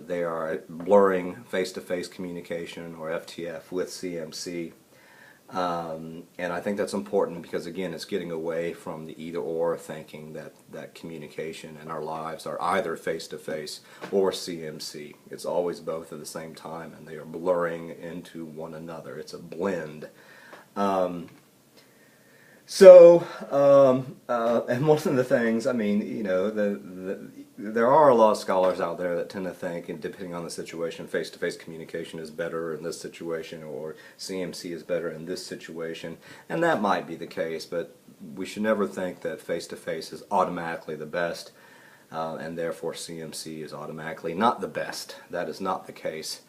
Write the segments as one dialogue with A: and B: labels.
A: they are blurring face-to-face communication, or FTF, with CMC. And I think that's important because, again, it's getting away from the either-or thinking that communication in our lives are either face-to-face or CMC. It's always both at the same time, and they are blurring into one another. It's a blend. And one of the things, I mean, you know, there are a lot of scholars out there that tend to think, and depending on the situation, face-to-face communication is better in this situation, or CMC is better in this situation, and that might be the case, but we should never think that face-to-face is automatically the best, and therefore CMC is automatically not the best. That is not the case.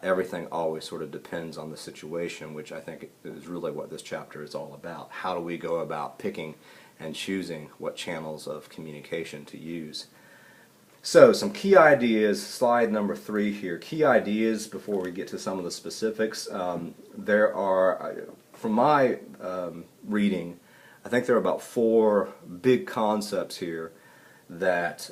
A: Everything always sort of depends on the situation, which I think is really what this chapter is all about. How do we go about picking and choosing what channels of communication to use? So, some key ideas, slide number 3 here. Key ideas before we get to some of the specifics. There are, from my reading, I think there are about 4 big concepts here that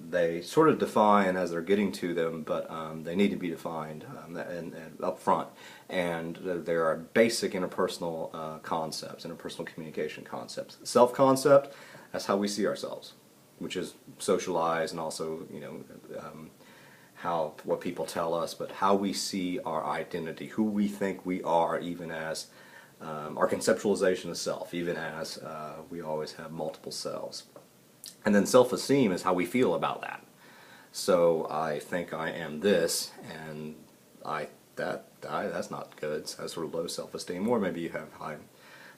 A: they sort of define as they're getting to them, but they need to be defined and up front. And there are basic interpersonal concepts, interpersonal communication concepts. Self-concept, that's how we see ourselves, which is socialized, and also, you know, what people tell us, but how we see our identity, who we think we are, even as our conceptualization of self, even as we always have multiple selves. And then self-esteem is how we feel about that. So I think I am this, and that's not good. So that's sort of low self-esteem, or maybe you have high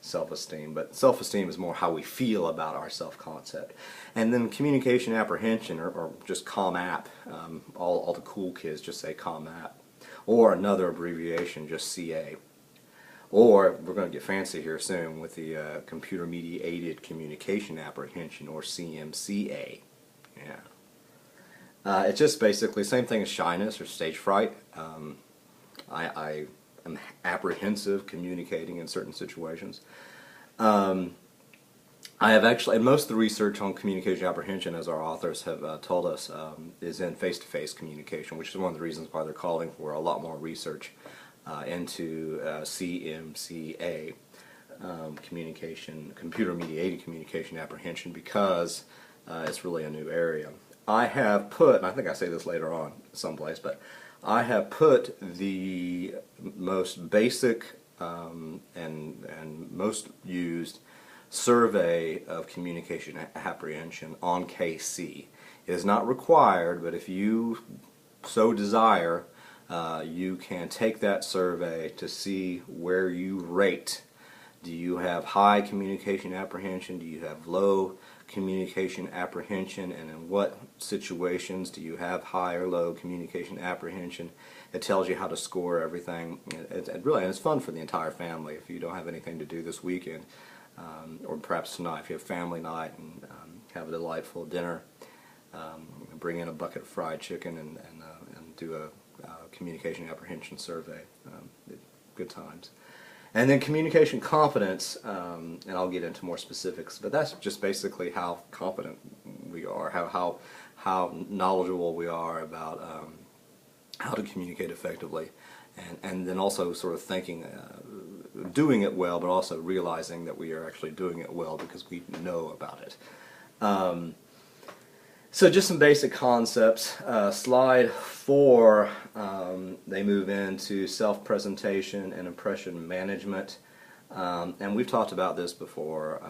A: self-esteem, but self-esteem is more how we feel about our self-concept. And then communication apprehension, or just COMAP, all the cool kids just say COMAP, or another abbreviation, just CA. Or we're going to get fancy here soon with the computer mediated communication apprehension, or CMCA. Yeah. It's just basically the same thing as shyness or stage fright. I am apprehensive communicating in certain situations. I have actually, and most of the research on communication apprehension, as our authors have told us, is in face-to-face communication, which is one of the reasons why they're calling for a lot more research into CMCA, computer-mediated communication apprehension, because it's really a new area. I have put, and I think I say this later on someplace, but I have put the most basic and most used survey of communication apprehension on KC. It is not required, but if you so desire, you can take that survey to see where you rate. Do you have high communication apprehension? Do you have low communication apprehension? And in what situations do you have high or low communication apprehension? It tells you how to score everything. And it's fun for the entire family. If you don't have anything to do this weekend, or perhaps tonight, if you have family night and have a delightful dinner, bring in a bucket of fried chicken and do a communication apprehension survey. Good times. And then communication competence, and I'll get into more specifics, but that's just basically how competent we are, how knowledgeable we are about how to communicate effectively, and then also sort of thinking, doing it well, but also realizing that we are actually doing it well because we know about it. So just some basic concepts. Slide 4, they move into self-presentation and impression management. And we've talked about this before.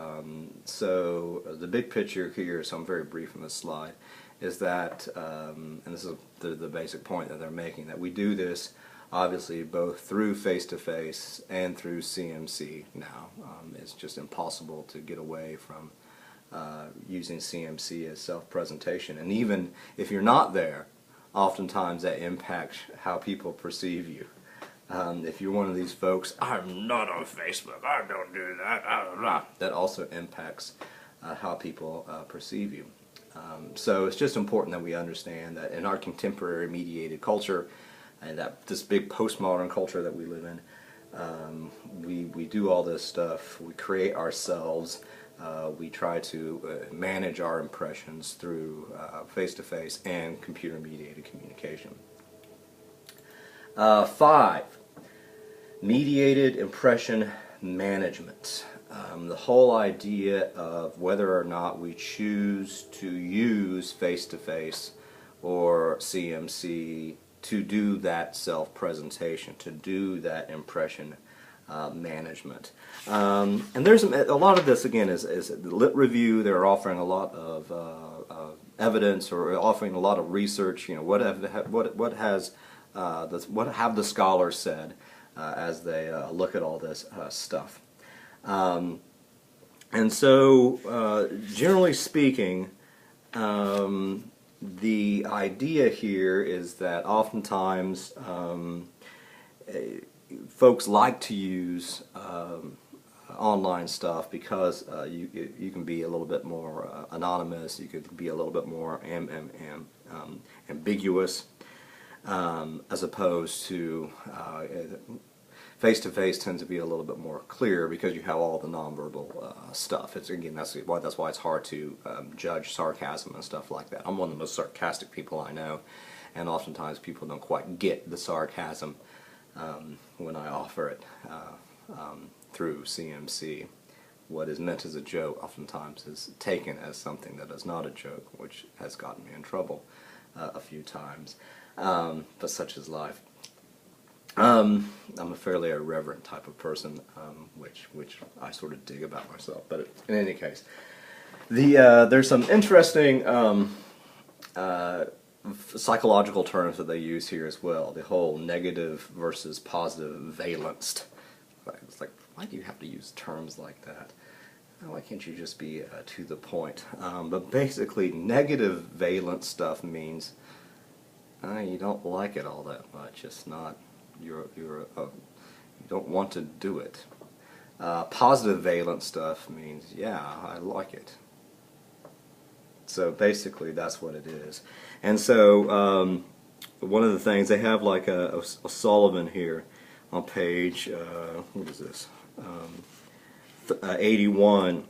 A: So the big picture here, so I'm very brief on this slide, is that, and this is the basic point that they're making, that we do this obviously both through face-to-face and through CMC now. It's just impossible to get away from using CMC as self-presentation, and even if you're not there, oftentimes that impacts how people perceive you. If you're one of these folks, I'm not on Facebook, I don't do that, that also impacts how people perceive you. So it's just important that we understand that in our contemporary mediated culture, and that this big postmodern culture that we live in, we do all this stuff, we create ourselves we try to manage our impressions through face-to-face and computer-mediated communication. 5. Mediated impression management. The whole idea of whether or not we choose to use face-to-face or CMC to do that self-presentation, to do that impression management. And there's a lot of this, again, is lit review. They're offering a lot of evidence, or offering a lot of research. You know, what have the scholars said as they look at all this stuff. And so, generally speaking, the idea here is that oftentimes folks like to use online stuff because you can be a little bit more anonymous, you could be a little bit more ambiguous, as opposed to face-to-face tends to be a little bit more clear because you have all the nonverbal stuff. It's, again, that's why it's hard to judge sarcasm and stuff like that. I'm one of the most sarcastic people I know, and oftentimes people don't quite get the sarcasm when I offer it through CMC. What is meant as a joke oftentimes is taken as something that is not a joke, which has gotten me in trouble a few times, but such is life. I'm a fairly irreverent type of person, which I sort of dig about myself. But in any case, there's some interesting psychological terms that they use here as well. The whole negative versus positive valenced. It's like, why do you have to use terms like that? Why can't you just be to the point? But basically, negative valence stuff means you don't like it all that much. It's not. You don't want to do it. Positive valence stuff means, yeah, I like it. So basically that's what it is. And so one of the things, they have like a Sullivan here on page, what is this, 81,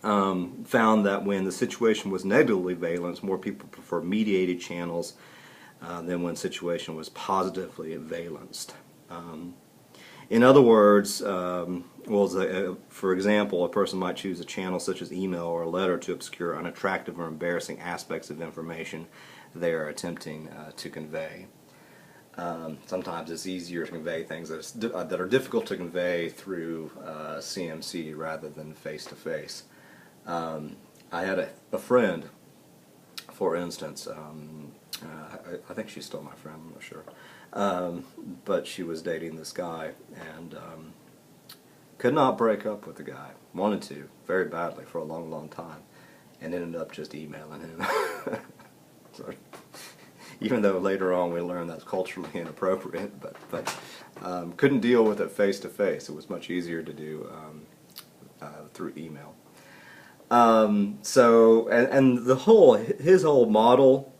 A: found that when the situation was negatively valenced, more people prefer mediated channels than when situation was positively valenced. In other words, for example, a person might choose a channel such as email or a letter to obscure unattractive or embarrassing aspects of information they are attempting to convey. Sometimes it's easier to convey things that are difficult to convey through CMC rather than face-to-face. I had a friend, for instance, I think she's still my friend, I'm not sure, but she was dating this guy and could not break up with the guy. Wanted to very badly for a long time, and ended up just emailing him. So, even though later on we learned that's culturally inappropriate, but couldn't deal with it face to face. It was much easier to do through email. So his whole model,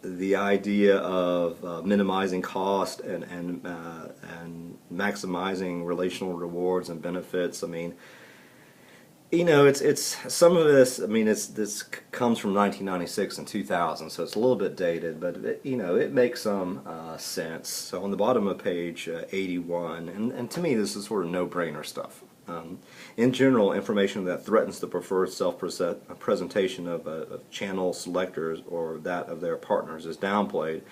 A: the idea of minimizing cost and maximizing relational rewards and benefits. I mean, you know, it's some of this. I mean, this comes from 1996 and 2000, so it's a little bit dated, but it makes some sense. So on the bottom of page 81, and to me this is sort of no-brainer stuff. In general, information that threatens the preferred self-presentation of channel selectors or that of their partners is downplayed,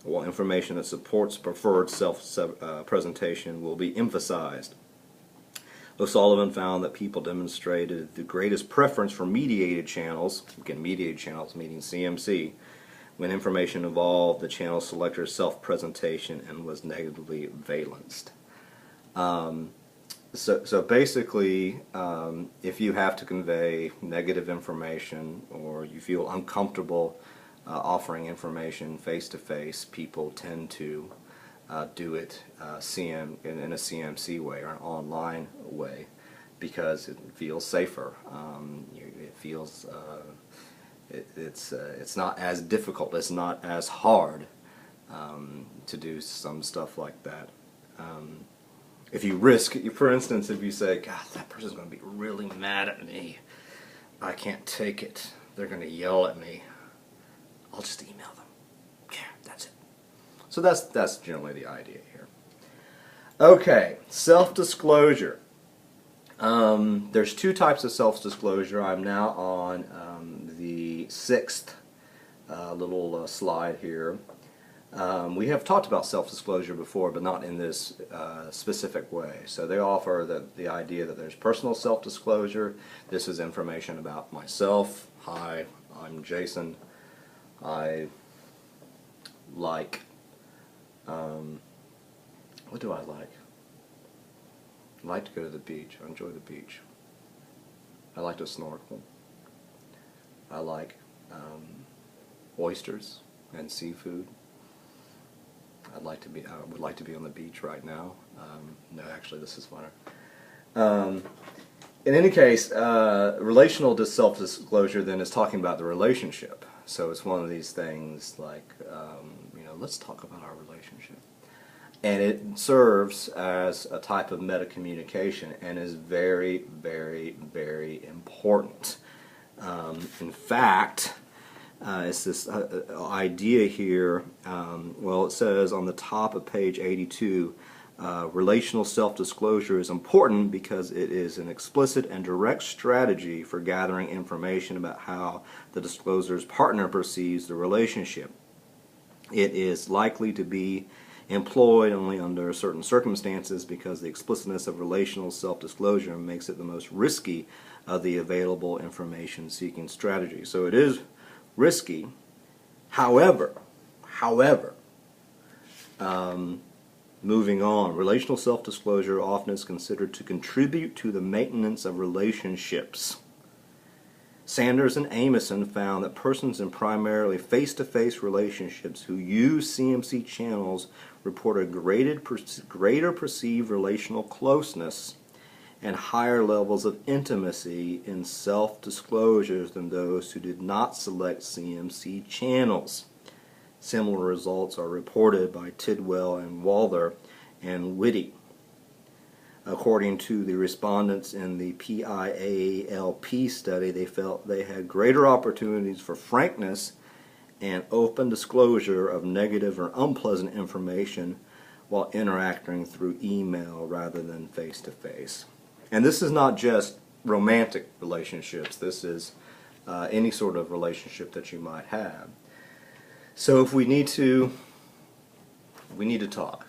A: while information that supports preferred self-presentation will be emphasized. O'Sullivan found that people demonstrated the greatest preference for mediated channels, again mediated channels meaning CMC, when information involved the channel selector's self-presentation and was negatively valenced. So basically, if you have to convey negative information or you feel uncomfortable offering information face-to-face, people tend to do it in a CMC way or an online way because it feels safer. It feels it's not as difficult, it's not as hard to do some stuff like that. if you risk, for instance, if you say, God, that person's going to be really mad at me, I can't take it, they're going to yell at me, I'll just email them. Yeah, that's it. So that's generally the idea here. Okay, self-disclosure. There's two types of self-disclosure. I'm now on the sixth little slide here. We have talked about self-disclosure before, but not in this specific way. So they offer the idea that there's personal self-disclosure. This is information about myself. Hi, I'm Jason. I like, what do I like? I like to go to the beach. I enjoy the beach. I like to snorkel. I like oysters and seafood. I would like to be on the beach right now. No, actually, this is funner. In any case, relational self-disclosure then is talking about the relationship. So it's one of these things like, let's talk about our relationship. And it serves as a type of meta-communication and is very, very, very important. In fact, it's this idea here, well, it says on the top of page 82, relational self-disclosure is important because it is an explicit and direct strategy for gathering information about how the discloser's partner perceives the relationship. It is likely to be employed only under certain circumstances because the explicitness of relational self-disclosure makes it the most risky of the available information-seeking strategies. So it is risky. However, moving on, relational self-disclosure often is considered to contribute to the maintenance of relationships. Sanders and Amison found that persons in primarily face-to-face relationships who use CMC channels report a greater perceived relational closeness and higher levels of intimacy in self-disclosures than those who did not select CMC channels. Similar results are reported by Tidwell and Walther and Whitty. According to the respondents in the PIALP study, they felt they had greater opportunities for frankness and open disclosure of negative or unpleasant information while interacting through email rather than face-to-face. And this is not just romantic relationships. This is any sort of relationship that you might have. So if we need to talk.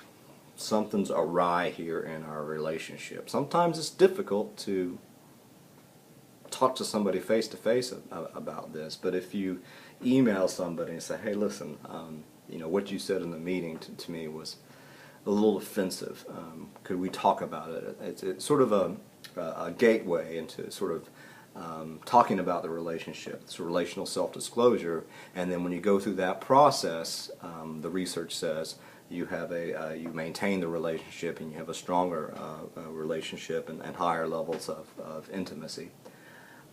A: Something's awry here in our relationship. Sometimes it's difficult to talk to somebody face to face about this, but if you email somebody and say, hey, listen, what you said in the meeting to me was a little offensive. Could we talk about it? It's sort of a gateway into sort of talking about the relationship. It's a relational self-disclosure, and then when you go through that process, the research says you have you maintain the relationship and you have a stronger relationship and higher levels of intimacy.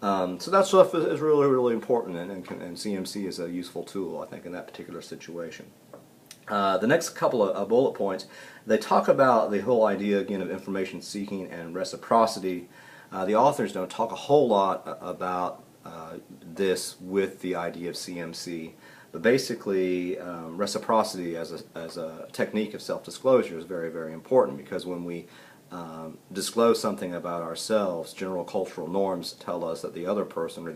A: So that stuff is really, really important, and CMC is a useful tool, I think, in that particular situation. The next couple of bullet points, they talk about the whole idea, again, of information seeking and reciprocity. The authors don't talk a whole lot about this with the idea of CMC. But basically, reciprocity as a technique of self-disclosure is very, very important, because when we disclose something about ourselves, general cultural norms tell us that the other person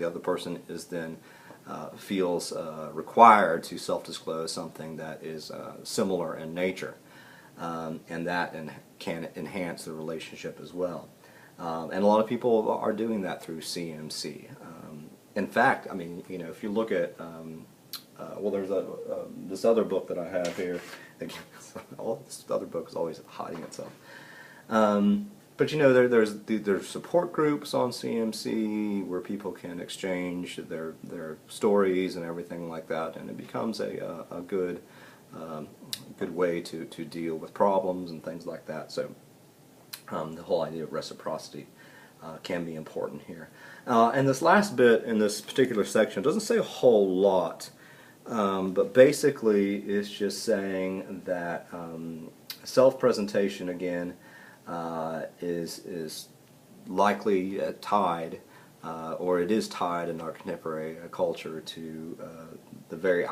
A: is then feels required to self-disclose something that is similar in nature, and that can enhance the relationship as well. And a lot of people are doing that through CMC. In fact, I mean, if you look at well, there's this other book that I have here. This other book is always hiding itself. But there's support groups on CMC where people can exchange their stories and everything like that, and it becomes a good way to deal with problems and things like that. So the whole idea of reciprocity can be important here. And this last bit in this particular section doesn't say a whole lot. But basically it's just saying that self-presentation, again, is likely tied, or it is tied in our contemporary culture to the very